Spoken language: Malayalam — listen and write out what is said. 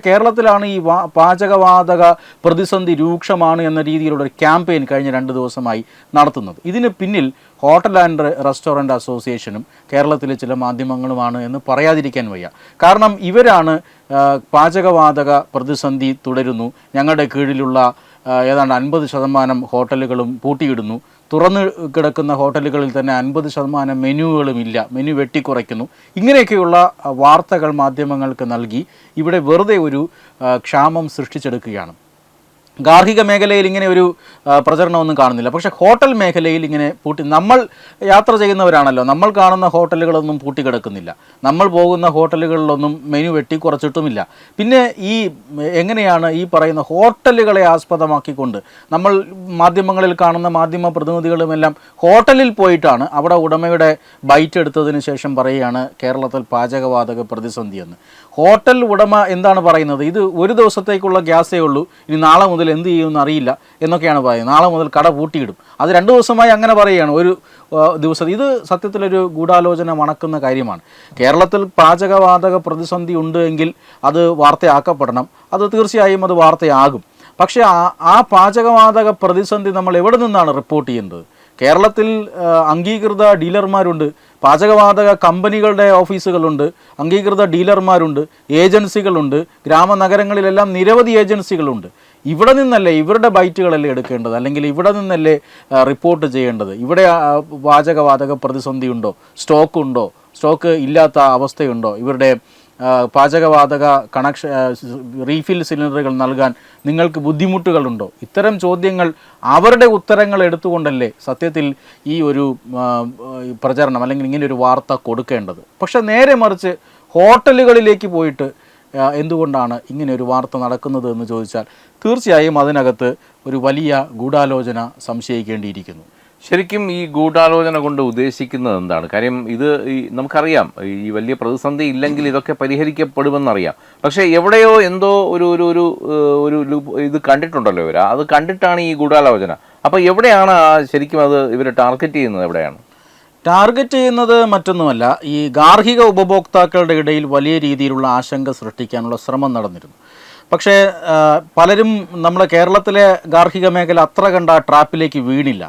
കേരളത്തിലാണ് ഈ പാചകവാതക പ്രതിസന്ധി രൂക്ഷമാണ് എന്ന രീതിയിലുള്ള ഒരു ക്യാമ്പയിൻ കഴിഞ്ഞ 2 ദിവസമായി നടത്തുന്നത്. ഇതിന് പിന്നിൽ ഹോട്ടൽ ആൻഡ് റെസ്റ്റോറൻറ്റ് അസോസിയേഷനും കേരളത്തിലെ ചില മാധ്യമങ്ങളുമാണ് എന്ന് പറയാതിരിക്കാൻ വയ്യ. കാരണം ഇവരാണ് പാചകവാതക പ്രതിസന്ധി തുടരുന്നു, ഞങ്ങളുടെ കീഴിലുള്ള ഏതാണ്ട് 50% ഹോട്ടലുകളും പൂട്ടിയിടുന്നു, തുറന്നു കിടക്കുന്ന ഹോട്ടലുകളിൽ തന്നെ 50% മെനുകളും ഇല്ല, മെനു വെട്ടിക്കുറയ്ക്കുന്നു, ഇങ്ങനെയൊക്കെയുള്ള വാർത്തകൾ മാധ്യമങ്ങൾക്ക് നൽകി ഇവിടെ വെറുതെ ഒരു ക്ഷാമം സൃഷ്ടിച്ചെടുക്കുകയാണ്. ഗാർഹിക മേഖലയിൽ ഇങ്ങനെ ഒരു പ്രചരണമൊന്നും കാണുന്നില്ല. പക്ഷേ ഹോട്ടൽ മേഖലയിൽ ഇങ്ങനെ നമ്മൾ യാത്ര ചെയ്യുന്നവരാണല്ലോ, നമ്മൾ കാണുന്ന ഹോട്ടലുകളൊന്നും പൂട്ടിക്കിടക്കുന്നില്ല, നമ്മൾ പോകുന്ന ഹോട്ടലുകളിലൊന്നും മെനു വെട്ടിക്കുറച്ചിട്ടുമില്ല. പിന്നെ ഈ എങ്ങനെയാണ് ഈ പറയുന്ന ഹോട്ടലുകളെ ആസ്പദമാക്കിക്കൊണ്ട് നമ്മൾ മാധ്യമങ്ങളിൽ കാണുന്ന മാധ്യമ പ്രതിനിധികളുമെല്ലാം ഹോട്ടലിൽ പോയിട്ടാണ് അവിടെ ഉടമയുടെ ബൈറ്റ് എടുത്തതിന് ശേഷം പറയുകയാണ് കേരളത്തിൽ പാചകവാതക പ്രതിസന്ധിയെന്ന്. ഹോട്ടൽ ഉടമ എന്താണ് പറയുന്നത്? ഇത് ഒരു ദിവസത്തേക്കുള്ള ഗ്യാസേ ഉള്ളൂ, ഇനി നാളെ മുതൽ എന്ത് ചെയ്യുമെന്ന് അറിയില്ല എന്നൊക്കെയാണ് പറയുന്നത്. നാളെ മുതൽ കട പൂട്ടിയിടും. അത് 2 ദിവസമായി അങ്ങനെ പറയുകയാണ്. ഒരു ദിവസം ഇത് സത്യത്തിലൊരു ഗൂഢാലോചന മണക്കുന്ന കാര്യമാണ്. കേരളത്തിൽ പാചകവാതക പ്രതിസന്ധി ഉണ്ട് എങ്കിൽ അത് വാർത്തയാക്കപ്പെടണം, അത് തീർച്ചയായും അത് വാർത്തയാകും. പക്ഷേ ആ പാചകവാതക പ്രതിസന്ധി നമ്മൾ എവിടെ നിന്നാണ് റിപ്പോർട്ട് ചെയ്യുന്നത്? കേരളത്തിൽ അംഗീകൃത ഡീലർമാരുണ്ട്, പാചകവാതക കമ്പനികളുടെ ഓഫീസുകളുണ്ട്, അംഗീകൃത ഡീലർമാരുണ്ട്, ഏജൻസികളുണ്ട്, ഗ്രാമനഗരങ്ങളിലെല്ലാം നിരവധി ഏജൻസികളുണ്ട്. ഇവിടെ നിന്നല്ലേ ഇവരുടെ ബൈറ്റുകളല്ലേ എടുക്കേണ്ടത്, അല്ലെങ്കിൽ ഇവിടെ നിന്നല്ലേ റിപ്പോർട്ട് ചെയ്യേണ്ടത്? ഇവിടെ പാചകവാതക പ്രതിസന്ധി ഉണ്ടോ, സ്റ്റോക്ക് ഇല്ലാത്ത അവസ്ഥയുണ്ടോ, ഇവരുടെ പാചകവാതക റീഫിൽ സിലിണ്ടറുകൾ നൽകാൻ നിങ്ങൾക്ക് ബുദ്ധിമുട്ടുകളുണ്ടോ? ഇത്തരം ചോദ്യങ്ങൾ അവരുടെ ഉത്തരങ്ങൾ എടുത്തുകൊണ്ടല്ലേ സത്യത്തിൽ ഈ ഒരു പ്രചരണം അല്ലെങ്കിൽ ഇങ്ങനെ ഒരു വാർത്ത കൊടുക്കേണ്ടത്. പക്ഷെ നേരെ മറിച്ച് ഹോട്ടലുകളിലേക്ക് പോയിട്ട് എന്തുകൊണ്ടാണ് ഇങ്ങനെ ഒരു വാർത്ത നടക്കുന്നത് എന്ന് ചോദിച്ചാൽ തീർച്ചയായും അതിനകത്ത് ഒരു വലിയ ഗൂഢാലോചന സംശയിക്കേണ്ടിയിരിക്കുന്നു. ശരിക്കും ഈ ഗൂഢാലോചന കൊണ്ട് ഉദ്ദേശിക്കുന്നത് എന്താണ്? കാര്യം ഇത് നമുക്കറിയാം, ഈ വലിയ പ്രതിസന്ധി ഇല്ലെങ്കിൽ ഇതൊക്കെ പരിഹരിക്കപ്പെടുമെന്നറിയാം. പക്ഷേ എവിടെയോ എന്തോ ഒരു ഒരു ഒരു ഇത് കണ്ടിട്ടുണ്ടല്ലോ ഇവർ, അത് കണ്ടിട്ടാണ് ഈ ഗൂഢാലോചന. അപ്പോൾ എവിടെയാണ് ശരിക്കും അത് ഇവർ ടാർഗറ്റ് ചെയ്യുന്നത്? എവിടെയാണ് ടാർഗറ്റ് ചെയ്യുന്നത്? മറ്റൊന്നുമല്ല, ഈ ഗാർഹിക ഉപഭോക്താക്കളുടെ ഇടയിൽ വലിയ രീതിയിലുള്ള ആശങ്ക സൃഷ്ടിക്കാനുള്ള ശ്രമം നടന്നിരുന്നു. പക്ഷേ പലരും നമ്മുടെ കേരളത്തിലെ ഗാർഹിക മേഖല അത്ര കണ്ട ട്രാപ്പിലേക്ക് വീണില്ല.